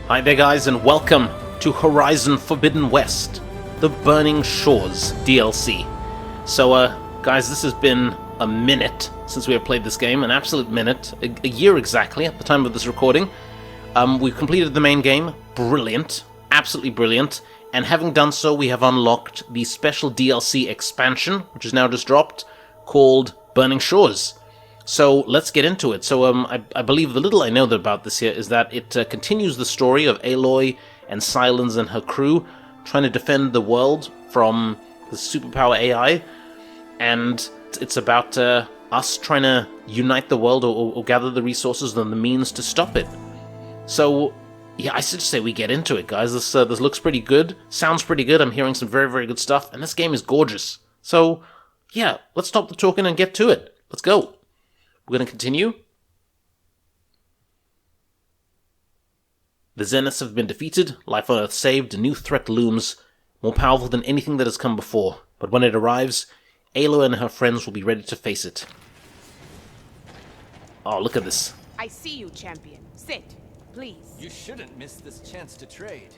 Hi there guys, and welcome to Horizon Forbidden West, the Burning Shores DLC. So guys, this has been a minute since we have played this game, an absolute minute, a year exactly at the time of this recording. We've completed the main game, brilliant, absolutely brilliant, and having done so we have unlocked the special DLC expansion, which is now just dropped, called Burning Shores. So let's get into it. So I believe the little I know about this here is that it continues the story of Aloy and Silence and her crew trying to defend the world from the superpower AI, and it's about us trying to unite the world or gather the resources and the means to stop it. So yeah, I should say we get into it, guys. This looks pretty good, sounds pretty good. I'm hearing some very, very good stuff, and this game is gorgeous. So yeah, let's stop the talking and get to it. Let's go. We're going to continue. The Zeniths have been defeated, life on Earth saved, a new threat looms, more powerful than anything that has come before. But when it arrives, Aloy and her friends will be ready to face it. Oh, look at this. I see you, champion. Sit, please. You shouldn't miss this chance to trade.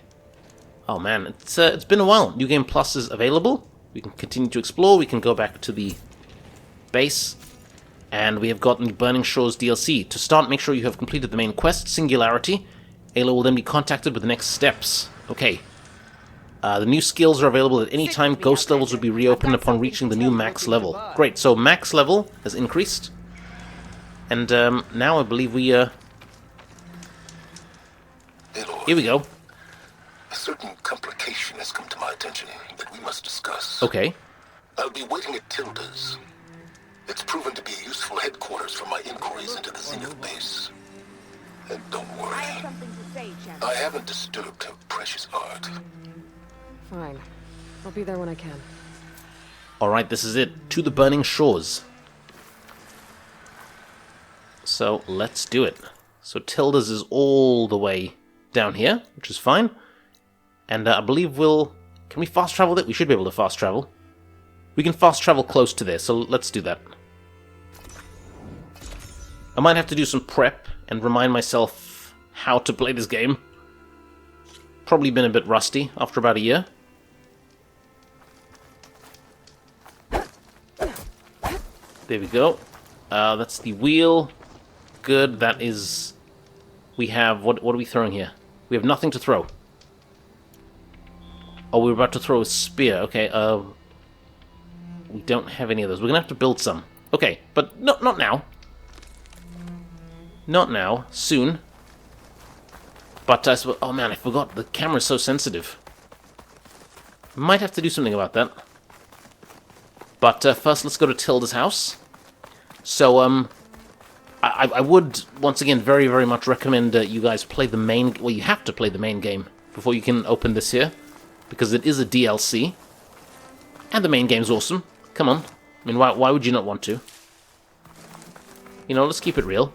Oh man, it's been a while. New Game Plus is available. We can continue to explore. We can go back to the base. And we have gotten the Burning Shores DLC. To start, make sure you have completed the main quest, Singularity. Aloy will then be contacted with the next steps. Okay. The new skills are available at any time. Ghost levels will be reopened upon reaching the new max level. Great, so max level has increased. And now I believe we... Aloy, here we go. A certain complication has come to my attention that we must discuss. Okay. I'll be waiting at Tilda's. It's proven to be a useful headquarters for my inquiries into the Zenith base. And don't worry, I have something to say, champion. I haven't disturbed her precious art. Fine. I'll be there when I can. Alright, this is it. To the Burning Shores. So, let's do it. So, Tilda's is all the way down here, which is fine. And I believe we'll... Can we fast travel it? We should be able to fast travel. We can fast travel close to there, so let's do that. I might have to do some prep and remind myself how to play this game. Probably been a bit rusty after about a year. There we go. That's the wheel. Good, that is... We have... What are we throwing here? We have nothing to throw. Oh, we're about to throw a spear. Okay, we don't have any of those. We're gonna have to build some. Okay, but not now. Not now. Soon. But I suppose... Oh man, I forgot. The camera's so sensitive. Might have to do something about that. But first, let's go to Tilda's house. So, I would, once again, very, very much recommend you guys play the main... Well, you have to play the main game before you can open this here. Because it is a DLC. And the main game's awesome. Come on. I mean, why would you not want to? You know, let's keep it real.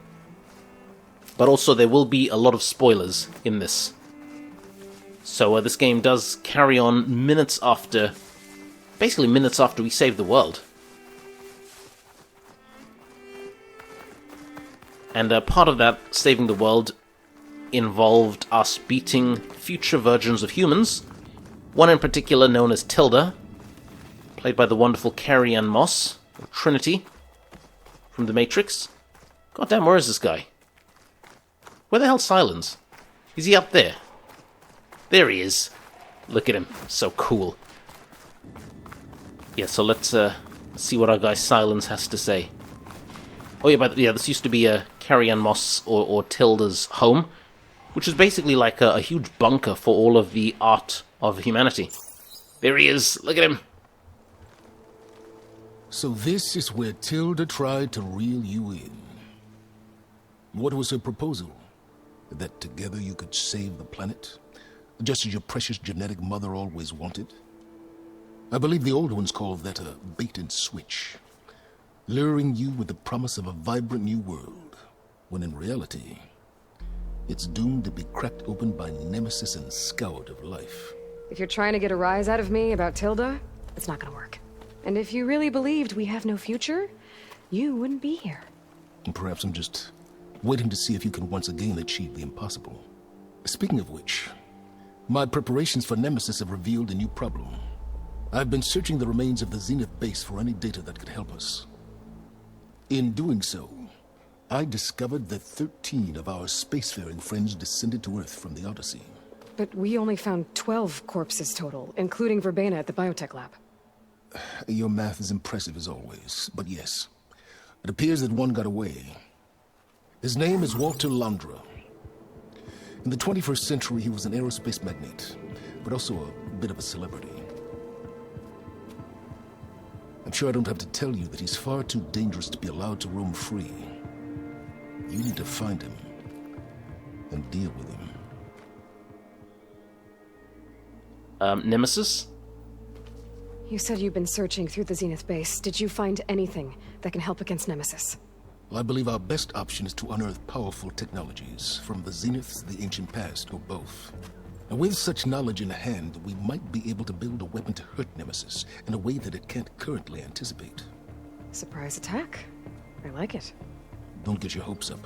But also, there will be a lot of spoilers in this. So, this game does carry on minutes after... Basically, minutes after we save the world. And part of that, saving the world, involved us beating future versions of humans. One in particular known as Tilda, played by the wonderful Carrie-Anne Moss, or Trinity, from The Matrix. Goddamn, where is this guy? Where the hell's Silence? Is he up there? There he is. Look at him. So cool. Yeah, so let's see what our guy Silence has to say. Oh yeah, this used to be Carrie-Anne Moss or Tilda's home, which is basically like a huge bunker for all of the art of humanity. There he is. Look at him. So this is where Tilda tried to reel you in. What was her proposal? That together you could save the planet? Just as your precious genetic mother always wanted? I believe the old ones called that a bait and switch. Luring you with the promise of a vibrant new world, when in reality, it's doomed to be cracked open by nemesis and scoured of life. If you're trying to get a rise out of me about Tilda, it's not gonna work. And if you really believed we have no future, you wouldn't be here. Perhaps I'm just waiting to see if you can once again achieve the impossible. Speaking of which, my preparations for Nemesis have revealed a new problem. I've been searching the remains of the Zenith base for any data that could help us. In doing so, I discovered that 13 of our spacefaring friends descended to Earth from the Odyssey. But we only found 12 corpses total, including Verbena at the biotech lab. Your math is impressive as always, but yes. It appears that one got away. His name is Walter Landra. In the 21st century, he was an aerospace magnate, but also a bit of a celebrity. I'm sure I don't have to tell you that he's far too dangerous to be allowed to roam free. You need to find him and deal with him. Nemesis? You said you've been searching through the Zenith base. Did you find anything that can help against Nemesis? Well, I believe our best option is to unearth powerful technologies, from the Zenith to the ancient past, or both. And with such knowledge in hand, we might be able to build a weapon to hurt Nemesis in a way that it can't currently anticipate. Surprise attack? I like it. Don't get your hopes up.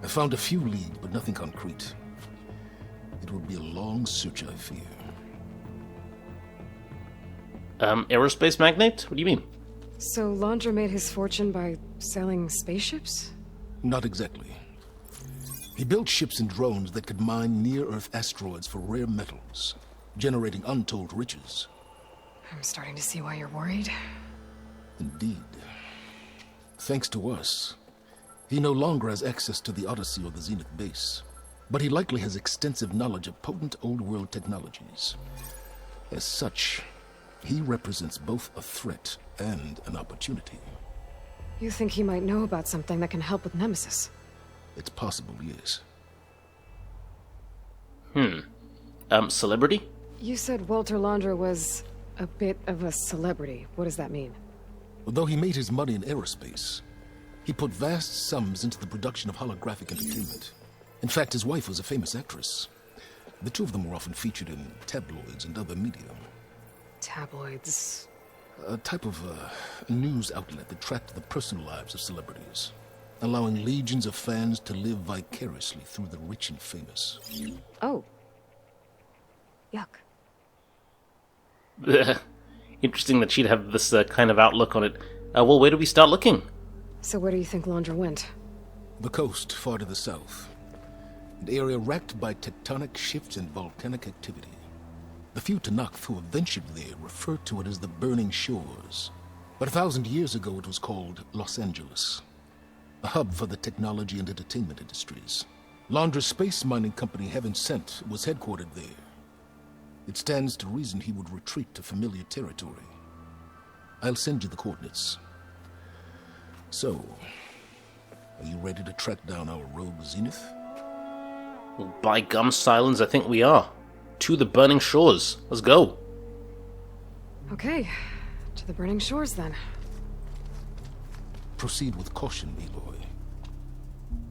I found a few leads, but nothing concrete. It will be a long search, I fear. Aerospace magnate? What do you mean? So Landra made his fortune by selling spaceships? Not exactly. He built ships and drones that could mine near-Earth asteroids for rare metals, generating untold riches. I'm starting to see why you're worried. Indeed. Thanks to us, he no longer has access to the Odyssey or the Zenith base, but he likely has extensive knowledge of potent old-world technologies. As such, he represents both a threat and an opportunity. You think he might know about something that can help with Nemesis? It's possible, yes. Celebrity? You said Walter Landra was a bit of a celebrity. What does that mean? Although he made his money in aerospace, he put vast sums into the production of holographic entertainment. In fact, his wife was a famous actress. The two of them were often featured in tabloids and other media. Tabloids? A type of news outlet that tracked the personal lives of celebrities, allowing legions of fans to live vicariously through the rich and famous. Oh. Yuck. Interesting that she'd have this kind of outlook on it. Well, where do we start looking? So where do you think Landra went? The coast, far to the south. An area racked by tectonic shifts and volcanic activity. The few Tenakth who have ventured there refer to it as the Burning Shores. But 1,000 years ago it was called Los Angeles, a hub for the technology and entertainment industries. Landra's space mining company, Heaven Sent, was headquartered there. It stands to reason he would retreat to familiar territory. I'll send you the coordinates. So, are you ready to track down our rogue Zenith? Well, by gum silence, I think we are. To the Burning Shores. Let's go. Okay, to the Burning Shores then. Proceed with caution, Aloy.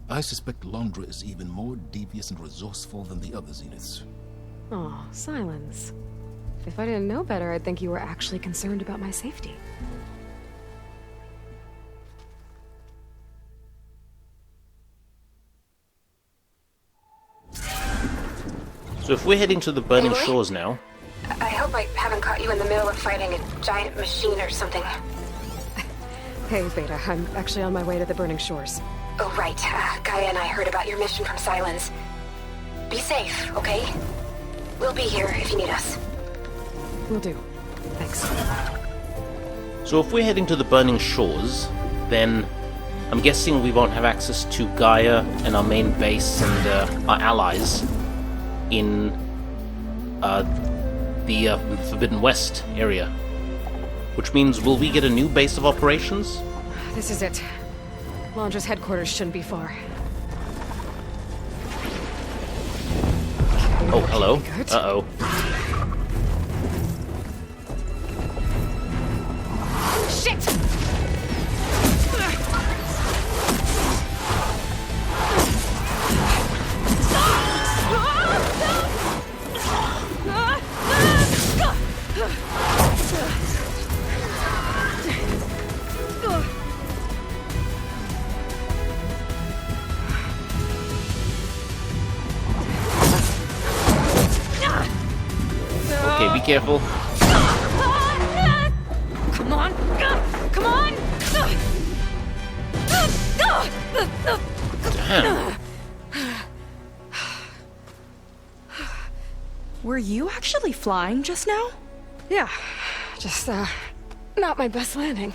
I suspect Landra is even more devious and resourceful than the other Zeniths. Aw, silence. If I didn't know better, I'd think you were actually concerned about my safety. So if we're heading to the Burning Aloy? Shores now... I hope I haven't caught you in the middle of fighting a giant machine or something. Hey, Beta, I'm actually on my way to the Burning Shores. Oh, right. Gaia and I heard about your mission from Silence. Be safe, okay? We'll be here if you need us. Will do. Thanks. So if we're heading to the Burning Shores, then I'm guessing we won't have access to Gaia and our main base and our allies in the Forbidden West area. Which means, will we get a new base of operations? This is it. Landra's headquarters shouldn't be far. Oh, hello. Good. Uh-oh. Shit! careful. Come on! Come on! Damn. Were you actually flying just now? Yeah, just, not my best landing.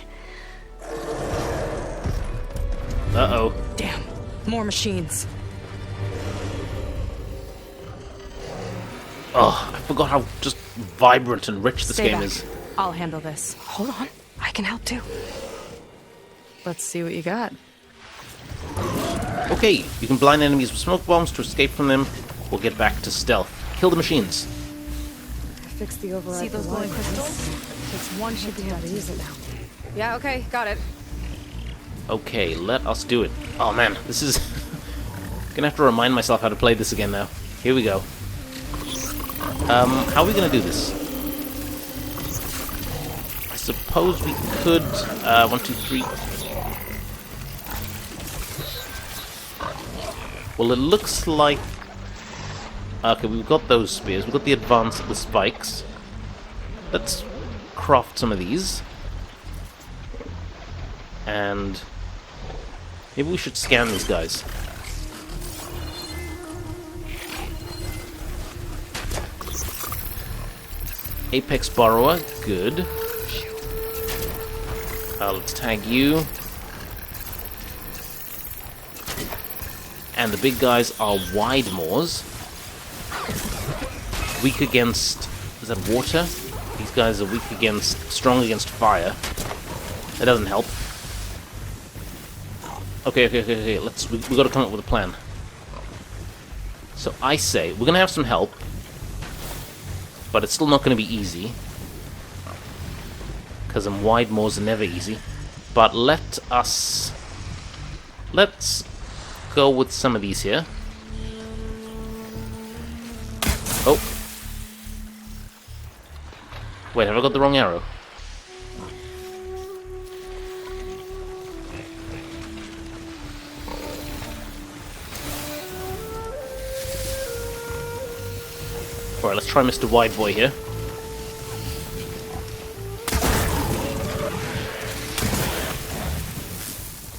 Uh-oh. Damn, more machines. Oh, I forgot how just vibrant and rich this Stay game back. is. I'll handle this. Hold on, I can help too. Let's see what you got. Okay, you can blind enemies with smoke bombs to escape from them, or get back to stealth. Kill the machines. I fixed the override. See those for glowing wire. crystals? Takes one Should hit be to able to detonate. use it now. Yeah, okay, got it. Okay, let us do it. Oh man, this is... gonna have to remind myself how to play this again now. Here we go. How are we gonna do this? I suppose we could... 1, 2, 3... Well, it looks like... Okay, we've got those spears. We've got the advance, the spikes. Let's craft some of these. And... maybe we should scan these guys. Apex Borrower, good. Let's tag you. And the big guys are wide moors. Weak against... is that water? These guys are weak against... strong against fire. That doesn't help. Okay. We gotta come up with a plan. So I say, we're gonna have some help. But it's still not gonna be easy. Because them wide moors are never easy. But let's go with some of these here. Oh. Wait, have I got the wrong arrow? Alright, let's try Mr. Wide Boy here.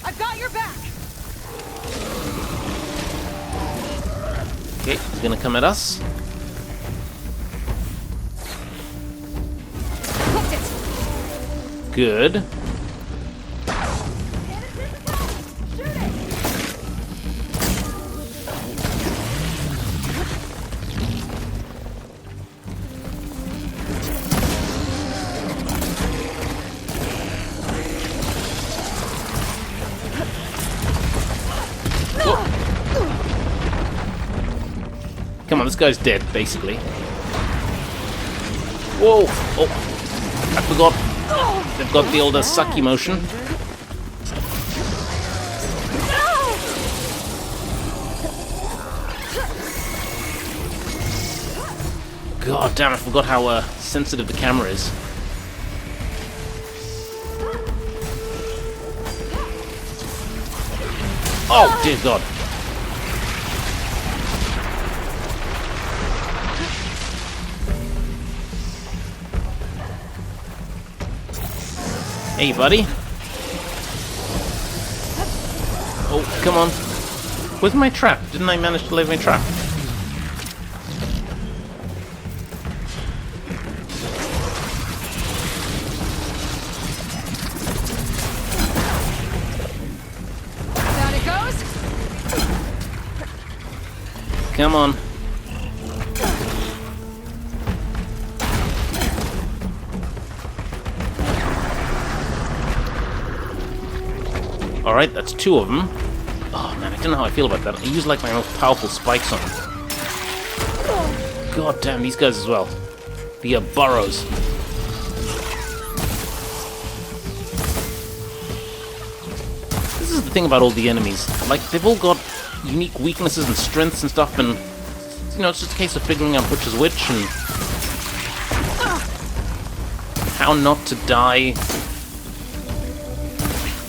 I've got your back. Okay, he's gonna come at us. Good. Come on, this guy's dead, basically. Whoa! Oh, I forgot. They've got the old sucky motion. God damn, I forgot how sensitive the camera is. Oh, dear God. Hey, buddy. Oh, come on. Where's my trap? Didn't I manage to lay my trap? Down it goes. Come on. Alright, that's 2 of them. Oh man, I don't know how I feel about that. I use like my most powerful spikes on them. God damn, these guys as well. The burrows. This is the thing about all the enemies. Like, they've all got unique weaknesses and strengths and stuff, and you know, it's just a case of figuring out which is which and how not to die.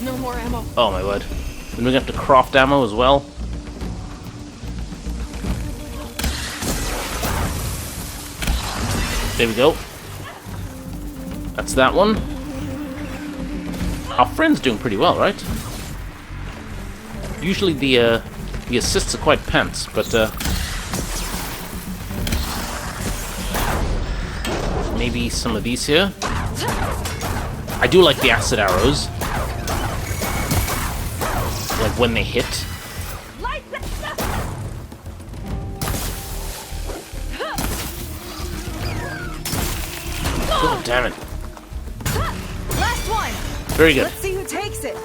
No more ammo. Oh my word. Then we're gonna have to craft ammo as well. There we go. That's that one. Our friend's doing pretty well, right? Usually the assists are quite pants, but maybe some of these here. I do like the acid arrows. Like when they hit. God damn it. Last one. Very good. Let's see who takes it.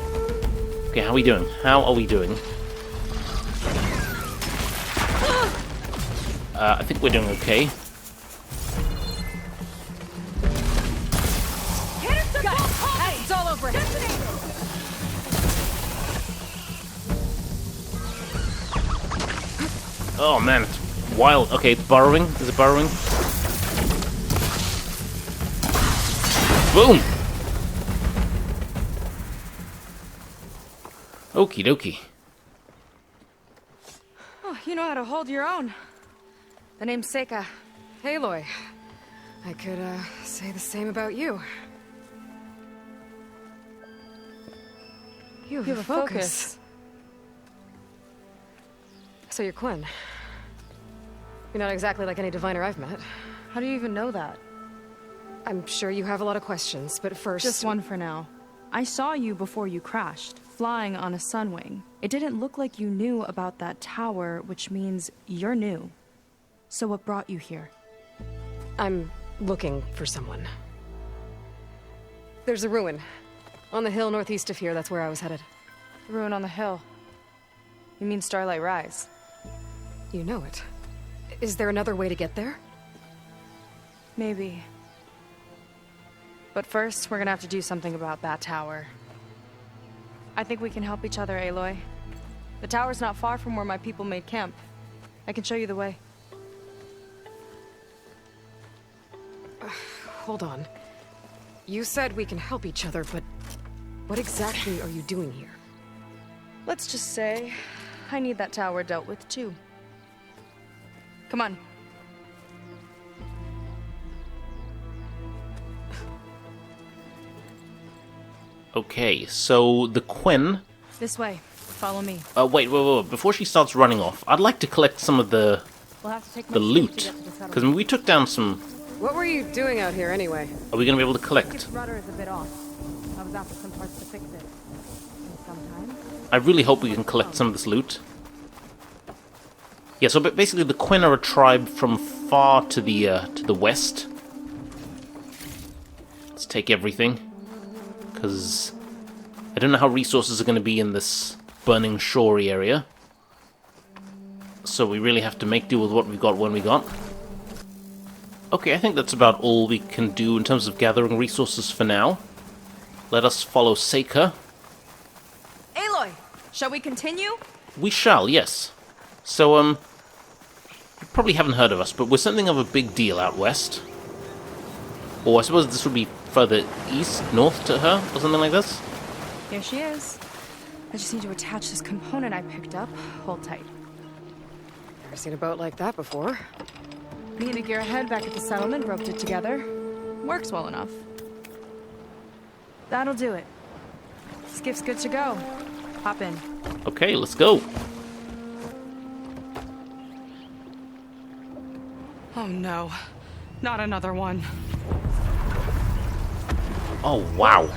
Okay, how are we doing? How are we doing? I think we're doing okay. Hey, it's all over. Oh man, it's wild. Okay, it's burrowing. Is it burrowing? Boom! Okie dokie. Oh, you know how to hold your own. The name's Seika. Aloy. I could, say the same about you. You have a focus. So you're Quinn. You're not exactly like any diviner I've met. How do you even know that? I'm sure you have a lot of questions, but first... Just one for now. I saw you before you crashed, flying on a sunwing. It didn't look like you knew about that tower, which means you're new. So what brought you here? I'm looking for someone. There's a ruin. On the hill northeast of here, that's where I was headed. The ruin on the hill. You mean Starlight Rise? You know it. Is there another way to get there? Maybe. But first, we're gonna have to do something about that tower. I think we can help each other, Aloy. The tower's not far from where my people made camp. I can show you the way. Hold on. You said we can help each other, but what exactly are you doing here? Let's just say, I need that tower dealt with too. Come on. Okay, so the Quinn... This way. Follow me. Wait. Before she starts running off, I'd like to collect some of the We'll have to take the loot. Because we took down some... What were you doing out here anyway? Are we going to be able to collect? Its rudder is a bit off. I was after some parts to fix it. And sometimes... I really hope we can collect some of this loot. Yeah, so basically the Quinn are a tribe from far to the west. Let's take everything. Because I don't know how resources are going to be in this burning shore area. So we really have to make do with what we got when we got. Okay, I think that's about all we can do in terms of gathering resources for now. Let us follow Seika. Aloy! Shall we continue? We shall, yes. So, you probably haven't heard of us, but we're something of a big deal out west. Or I suppose this would be further east, north to her, or something like this? Here she is. I just need to attach this component I picked up. Hold tight. Never seen a boat like that before. Me and a gearhead back at the settlement roped it together. Works well enough. That'll do it. Skiff's good to go. Hop in. Okay, let's go. Oh no. Not another one. Oh, wow.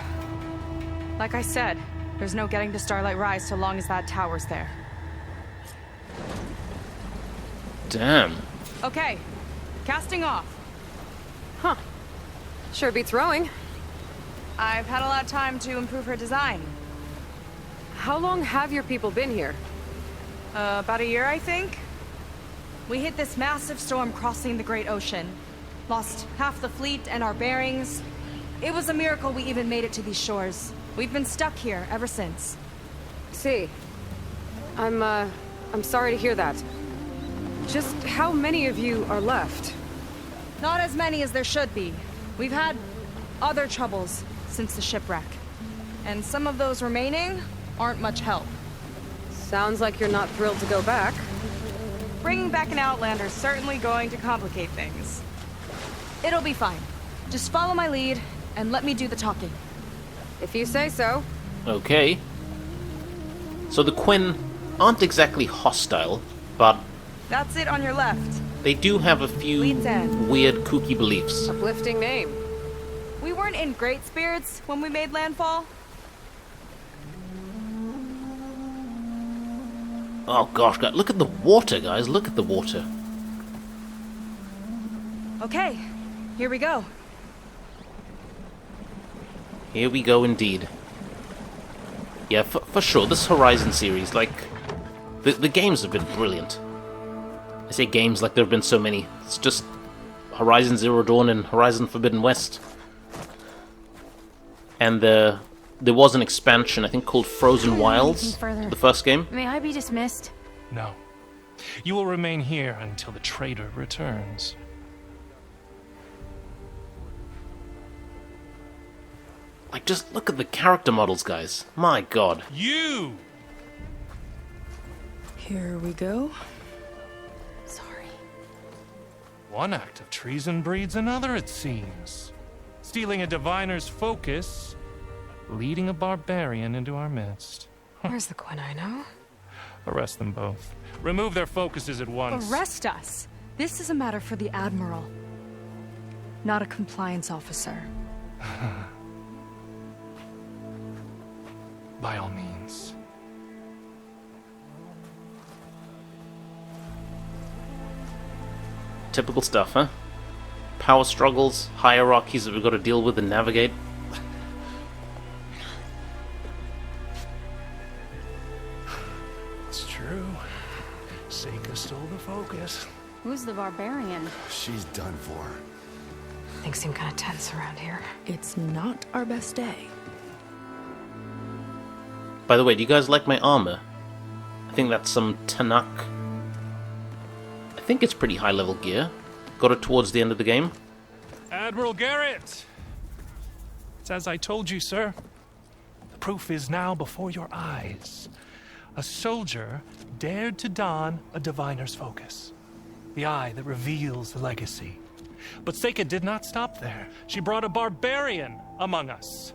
Like I said, there's no getting to Starlight Rise so long as that tower's there. Damn. Okay. Casting off. Huh. Sure beats rowing. I've had a lot of time to improve her design. How long have your people been here? About a year, I think. We hit this massive storm crossing the Great Ocean. Lost half the fleet and our bearings. It was a miracle we even made it to these shores. We've been stuck here ever since. See. I'm sorry to hear that. Just how many of you are left? Not as many as there should be. We've had other troubles since the shipwreck. And some of those remaining aren't much help. Sounds like you're not thrilled to go back. Bringing back an Outlander is certainly going to complicate things. It'll be fine. Just follow my lead, and let me do the talking. If you say so. Okay. So the Quinn aren't exactly hostile, but That's it on your left. they do have a few Leads in. weird, kooky beliefs. Uplifting name. We weren't in great spirits when we made landfall. Oh gosh, God, look at the water, guys. Look at the water. Okay, here we go. Here we go indeed. Yeah, for sure, this Horizon series, like, the games have been brilliant. I say games like there have been so many. It's just Horizon Zero Dawn and Horizon Forbidden West. And there was an expansion, I think, called Frozen Wilds, the first game. May I be dismissed? No. You will remain here until the traitor returns. Like, just look at the character models, guys. My god. You! Here we go. Sorry. One act of treason breeds another, it seems. Stealing a diviner's focus, leading a barbarian into our midst. Where's the Quinn I know? Arrest them both. Remove their focuses at once. Arrest us. This is a matter for the Admiral, not a compliance officer. By all means. Typical stuff, huh? Power struggles, hierarchies that we've got to deal with and navigate. It's true. Seika stole the focus. Who's the barbarian? She's done for. Things seem kind of tense around here. It's not our best day. By the way, do you guys like my armor? I think that's some Tenakth. I think it's pretty high level gear. Got it towards the end of the game. Admiral Garrett! It's as I told you, sir. The proof is now before your eyes. A soldier dared to don a diviner's focus. The eye that reveals the legacy. But Seika did not stop there. She brought a barbarian among us.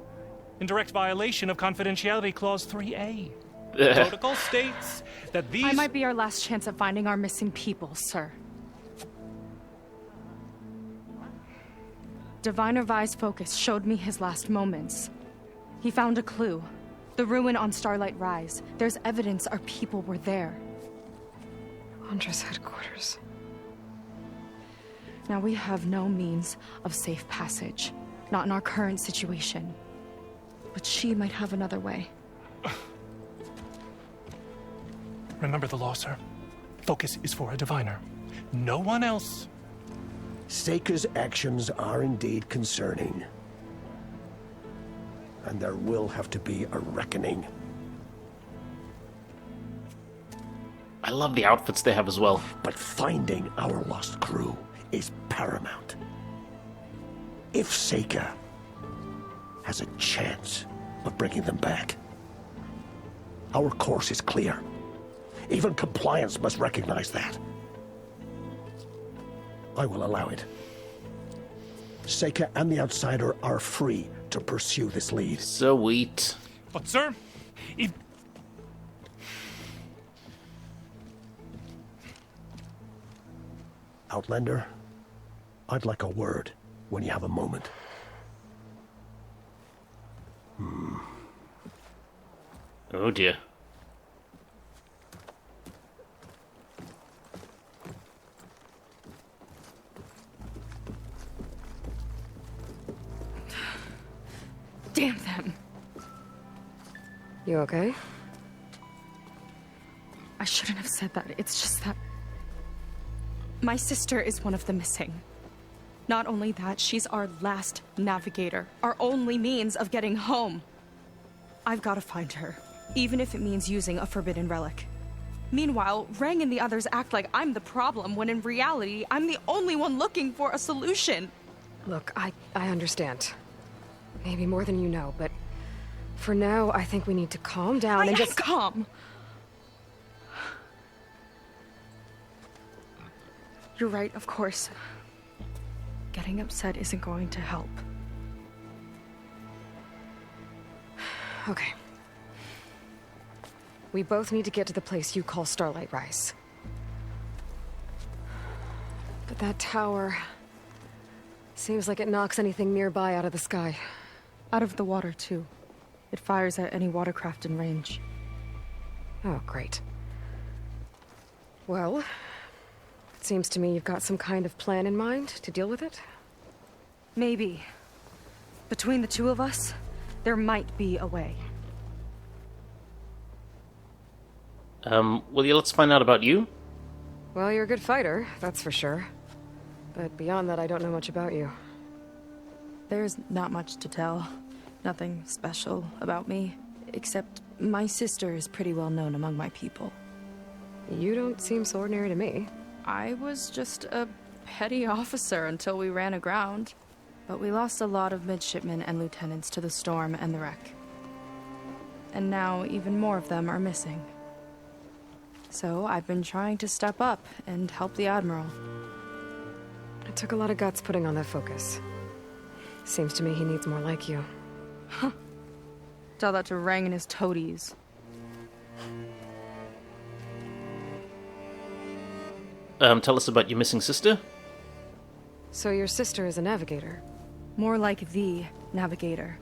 In direct violation of Confidentiality Clause 3A. Protocol states that these... I might be our last chance at finding our missing people, sir. Diviner Vi's focus showed me his last moments. He found a clue. The ruin on Starlight Rise. There's evidence our people were there. Andra's headquarters. Now we have no means of safe passage. Not in our current situation. But she might have another way. Remember the law, sir. Focus is for a diviner. No one else. Seika's actions are indeed concerning. And there will have to be a reckoning. I love the outfits they have as well. But finding our lost crew is paramount. If Seika has a chance of bringing them back, our course is clear. Even compliance must recognize that. I will allow it. Seika and the Outsider are free to pursue this lead. Sweet. But, sir, if... Outlander, I'd like a word when you have a moment. Oh dear. Damn them. You okay? I shouldn't have said that. It's just that... my sister is one of the missing. Not only that, she's our last navigator. Our only means of getting home. I've got to find her. Even if it means using a forbidden relic. Meanwhile, Rang and the others act like I'm the problem, when in reality, I'm the only one looking for a solution. Look, I understand. Maybe more than you know, but for now, I think we need to calm down and just... calm. You're right, of course. Getting upset isn't going to help. Okay. We both need to get to the place you call Starlight Rise. But that tower... seems like it knocks anything nearby out of the sky. Out of the water, too. It fires at any watercraft in range. Oh, great. Well, it seems to me you've got some kind of plan in mind to deal with it. Maybe. Between the two of us, there might be a way. Well, yeah, let's find out about you. Well, you're a good fighter, that's for sure. But beyond that, I don't know much about you. There's not much to tell. Nothing special about me. Except my sister is pretty well known among my people. You don't seem so ordinary to me. I was just a petty officer until we ran aground. But we lost a lot of midshipmen and lieutenants to the storm and the wreck. And now even more of them are missing. So I've been trying to step up and help the Admiral. It took a lot of guts putting on that focus. Seems to me he needs more like you. Huh. Tell that to Rang and his toadies. Tell us about your missing sister. So your sister is a navigator? More like the navigator.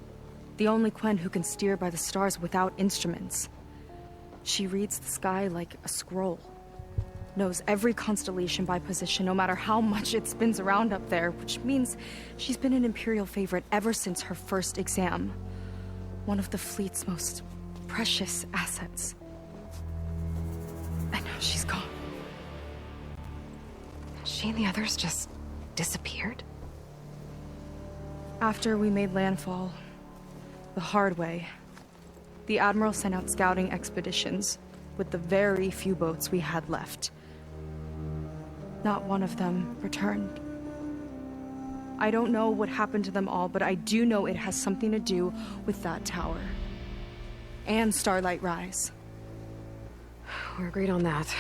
The only Quen who can steer by the stars without instruments. She reads the sky like a scroll. Knows every constellation by position, no matter how much it spins around up there, which means she's been an Imperial favorite ever since her first exam. One of the fleet's most precious assets. And now she's gone. She and the others just disappeared? After we made landfall, the hard way, the Admiral sent out scouting expeditions with the very few boats we had left. Not one of them returned. I don't know what happened to them all, but I do know it has something to do with that tower. And Starlight Rise. We're agreed on that.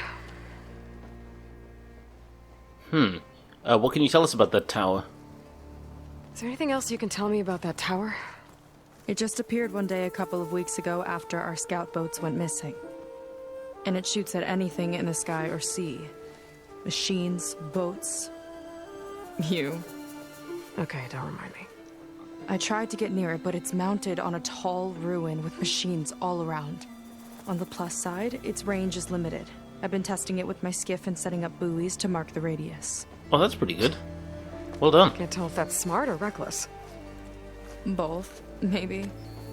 What can you tell us about that tower? Is there anything else you can tell me about that tower? It just appeared one day a couple of weeks ago after our scout boats went missing. And it shoots at anything in the sky or sea. Machines, boats. You. Okay, don't remind me. I tried to get near it, but it's mounted on a tall ruin with machines all around. On the plus side, its range is limited. I've been testing it with my skiff and setting up buoys to mark the radius. Oh, that's pretty good. Well done. Can't tell if that's smart or reckless. Both, maybe.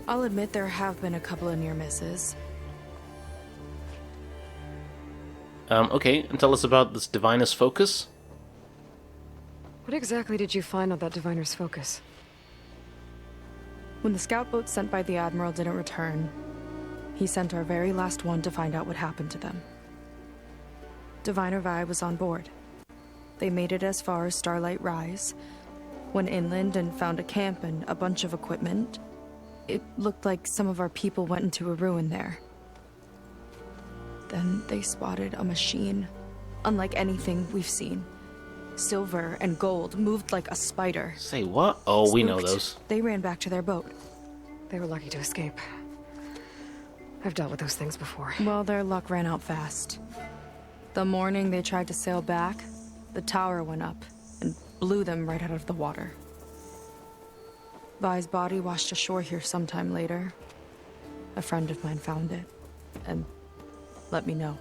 I'll admit there have been a couple of near misses. Okay, and tell us about this Diviner's Focus. What exactly did you find on that Diviner's Focus? When the scout boat sent by the Admiral didn't return, he sent our very last one to find out what happened to them. Diviner Vi was on board. They made it as far as Starlight Rise, went inland and found a camp and a bunch of equipment. It looked like some of our people went into a ruin there. Then they spotted a machine, unlike anything we've seen. Silver and gold, moved like a spider. Say what? Oh, we know Spooked, those. They ran back to their boat. They were lucky to escape. I've dealt with those things before. Well, their luck ran out fast. The morning they tried to sail back, the tower went up and blew them right out of the water. Vi's body washed ashore here sometime later. A friend of mine found it and let me know.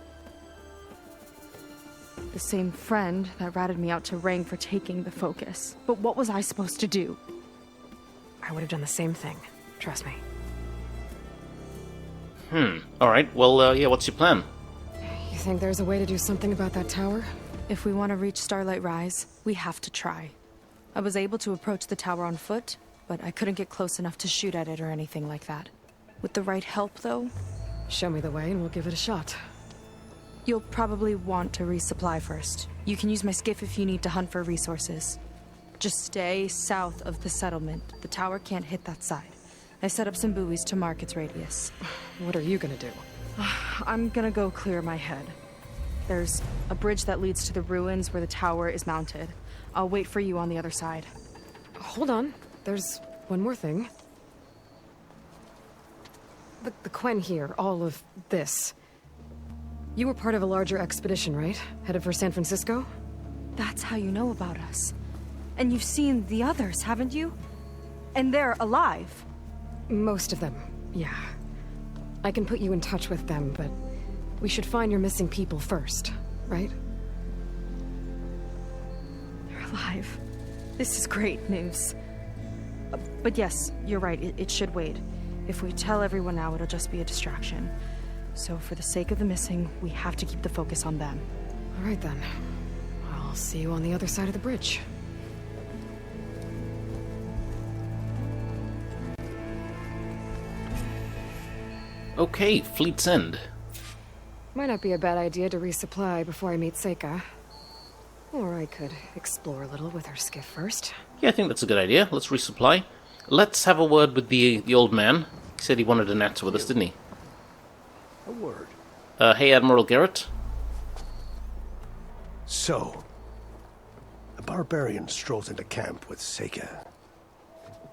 The same friend that ratted me out to Rang for taking the focus. But what was I supposed to do? I would have done the same thing. Trust me. Alright, well, yeah, what's your plan? You think there's a way to do something about that tower? If we want to reach Starlight Rise, we have to try. I was able to approach the tower on foot, but I couldn't get close enough to shoot at it or anything like that. With the right help, though... Show me the way and we'll give it a shot. You'll probably want to resupply first. You can use my skiff if you need to hunt for resources. Just stay south of the settlement. The tower can't hit that side. I set up some buoys to mark its radius. What are you gonna do? I'm gonna go clear my head. There's a bridge that leads to the ruins where the tower is mounted. I'll wait for you on the other side. Hold on. There's one more thing. the Quen here, all of this. You were part of a larger expedition, right? Headed for San Francisco? That's how you know about us. And you've seen the others, haven't you? And they're alive. Most of them, yeah. I can put you in touch with them, but we should find your missing people first, right? They're alive. This is great news. But yes, you're right, it should wait. If we tell everyone now, it'll just be a distraction. So for the sake of the missing, we have to keep the focus on them. All right then. I'll see you on the other side of the bridge. Okay, Fleet's End. Might not be a bad idea to resupply before I meet Seika. Or I could explore a little with her skiff first. Yeah, I think that's a good idea. Let's resupply. Let's have a word with the old man. He said he wanted an answer with us, didn't he? A word. Hey, Admiral Garrett. So, a barbarian strolls into camp with Seika.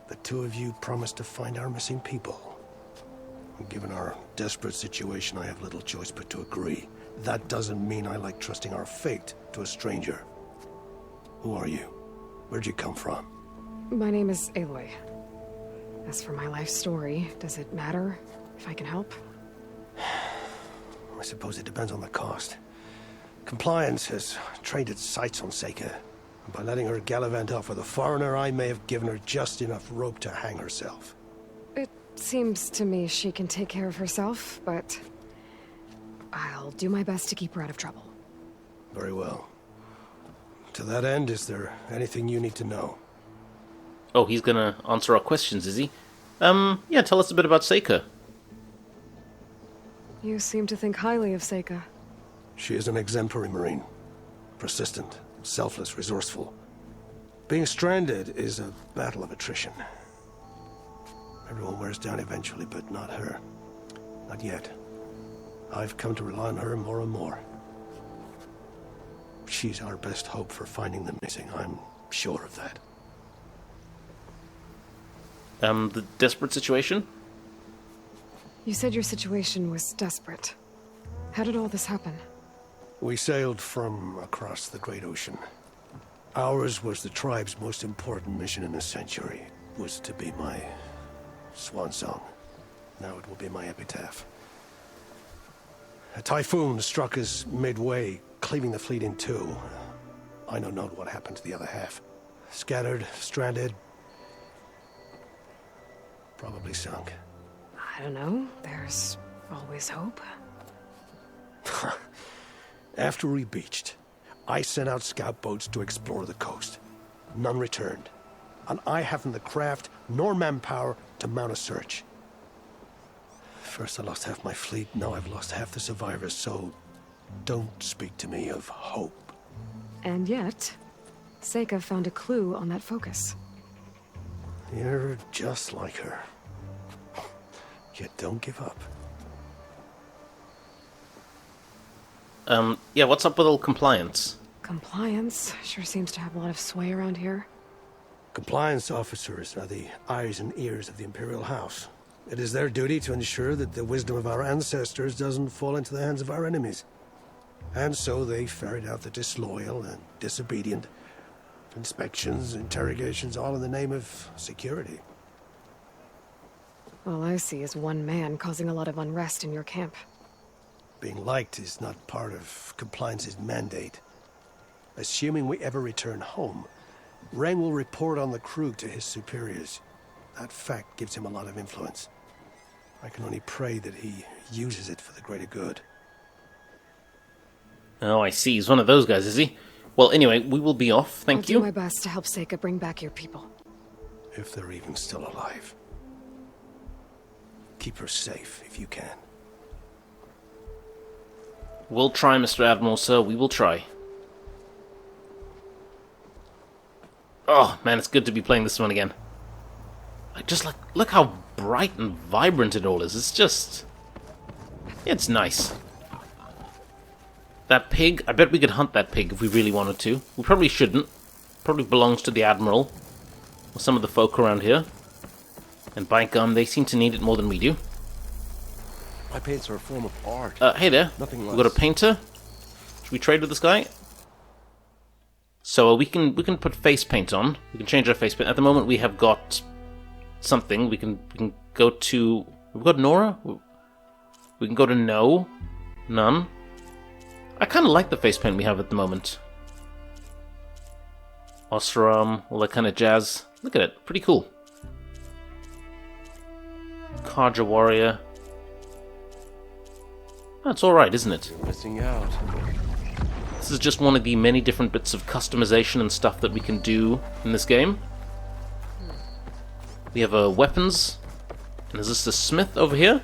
The two of you promised to find our missing people. Given our desperate situation, I have little choice but to agree. That doesn't mean I like trusting our fate to a stranger. Who are you? Where'd you come from? My name is Aloy. As for my life story, does it matter if I can help? I suppose it depends on the cost. Compliance has trained its sights on Seika. And by letting her gallivant off with a foreigner, I may have given her just enough rope to hang herself. It seems to me she can take care of herself, but I'll do my best to keep her out of trouble. Very well. To that end, is there anything you need to know? Oh, he's gonna answer our questions, is he? Yeah, tell us a bit about Seika. You seem to think highly of Seika. She is an exemplary Marine. Persistent, selfless, resourceful. Being stranded is a battle of attrition. Everyone wears down eventually, but not her. Not yet. I've come to rely on her more and more. She's our best hope for finding the missing, I'm sure of that. The desperate situation? You said your situation was desperate. How did all this happen? We sailed from across the Great Ocean. Ours was the tribe's most important mission in a century. It was to be my swan song. Now it will be my epitaph. A typhoon struck us midway, cleaving the fleet in two. I know not what happened to the other half. Scattered, stranded, probably sunk. I don't know. There's always hope. After we beached, I sent out scout boats to explore the coast. None returned. And I haven't the craft nor manpower to mount a search. First I lost half my fleet, now I've lost half the survivors, so don't speak to me of hope. And yet, Seika found a clue on that focus. You're just like her. Yet don't give up. Yeah, what's up with all compliance? Compliance sure seems to have a lot of sway around here. Compliance officers are the eyes and ears of the Imperial House. It is their duty to ensure that the wisdom of our ancestors doesn't fall into the hands of our enemies. And so they ferret out the disloyal and disobedient. Inspections, interrogations, all in the name of security. All I see is one man causing a lot of unrest in your camp. Being liked is not part of Compliance's mandate. Assuming we ever return home, Reng will report on the crew to his superiors. That fact gives him a lot of influence. I can only pray that he uses it for the greater good. Oh, I see. He's one of those guys, is he? Well, anyway, we will be off. Thank you. I'll do my best to help Seika bring back your people. If they're even still alive. Keep her safe, if you can. We'll try, Mr. Admiral, sir. We will try. Oh, man, it's good to be playing this one again. Look how bright and vibrant it all is. It's just... it's nice. That pig, I bet we could hunt that pig if we really wanted to. We probably shouldn't. Probably belongs to the Admiral. Or some of the folk around here. And by gum, they seem to need it more than we do. My paints are a form of art. Hey there. Nothing We've got a less. painter. Should we trade with this guy? So we can put face paint on. We can change our face paint. At the moment we have got something. We can go to... We've got Nora? We can go to no. None. I kind of like the face paint we have at the moment. Osram, all that kind of jazz. Look at it. Pretty cool. Karja Warrior. That's alright, isn't it? You're missing out. This is just one of the many different bits of customization and stuff that we can do in this game. We have weapons. And is this the smith over here?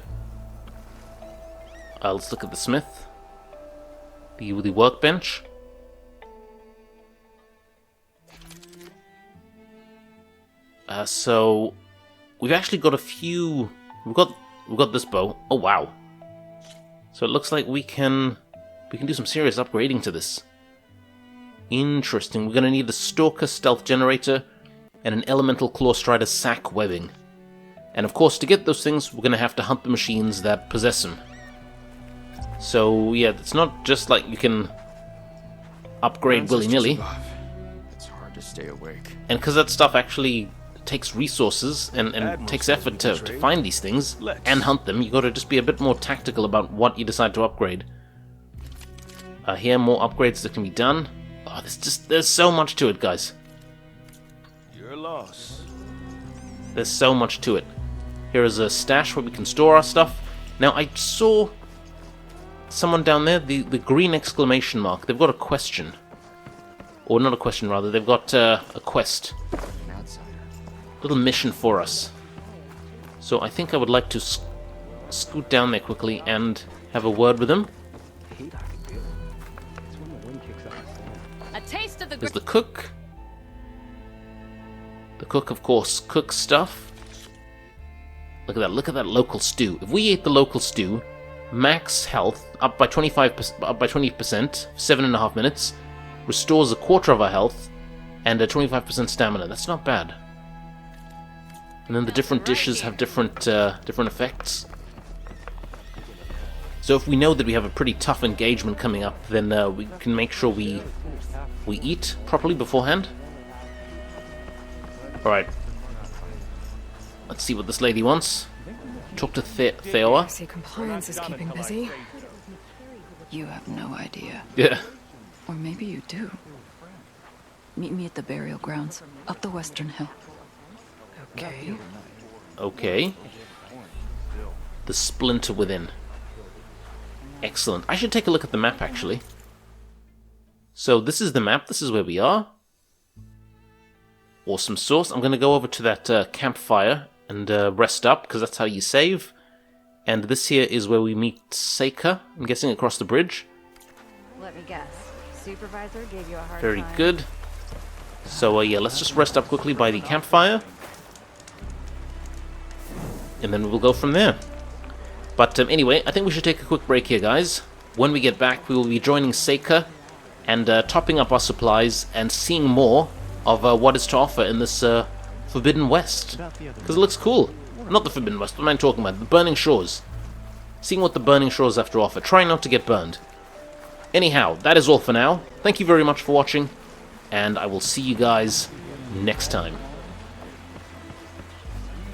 Let's look at the smith. The workbench. So we've actually got a few. We've got this bow. Oh wow! So it looks like we can do some serious upgrading to this. Interesting. We're going to need a Stalker stealth generator and an elemental claw strider sack webbing. And of course, to get those things, we're going to have to hunt the machines that possess them. So yeah, it's not just like you can upgrade willy-nilly. It's hard to stay awake. And because that stuff actually takes resources and takes effort to find these things and hunt them, you got to just be a bit more tactical about what you decide to upgrade. Here, more upgrades that can be done. Oh, there's so much to it, guys. Your loss. There's so much to it. Here is a stash where we can store our stuff. Now, I saw someone down there, the green exclamation mark. They've got a question. Or not a question, rather. They've got a quest. Little mission for us. So I think I would like to scoot down there quickly and have a word with him. A taste of the There's the cook. The cook, of course, cooks stuff. Look at that local stew. If we ate the local stew, max health up by 25%, up by 20%, 7.5 minutes, restores a quarter of our health, and a 25% stamina. That's not bad. And then the different dishes have different effects. So if we know that we have a pretty tough engagement coming up, then we can make sure we eat properly beforehand. Alright. Let's see what this lady wants. Talk to Theoa. I see compliance is keeping busy. You have no idea. Yeah. Or maybe you do. Meet me at the burial grounds, up the western hill. Okay. Okay. The splinter within. Excellent. I should take a look at the map, actually. So this is the map. This is where we are. Awesome sauce. I'm going to go over to that campfire and rest up, because that's how you save. And this here is where we meet Seika, I'm guessing across the bridge. Let me guess. Supervisor gave you a hard Very time. good. So yeah, let's just rest up quickly by the campfire. And then we'll go from there. But anyway, I think we should take a quick break here, guys. When we get back, we will be joining Seika and topping up our supplies and seeing more of what is to offer in this Forbidden West. Because it looks cool. Not the Forbidden West, what am I talking about? The Burning Shores. Seeing what the Burning Shores have to offer. Trying not to get burned. Anyhow, that is all for now. Thank you very much for watching, and I will see you guys next time.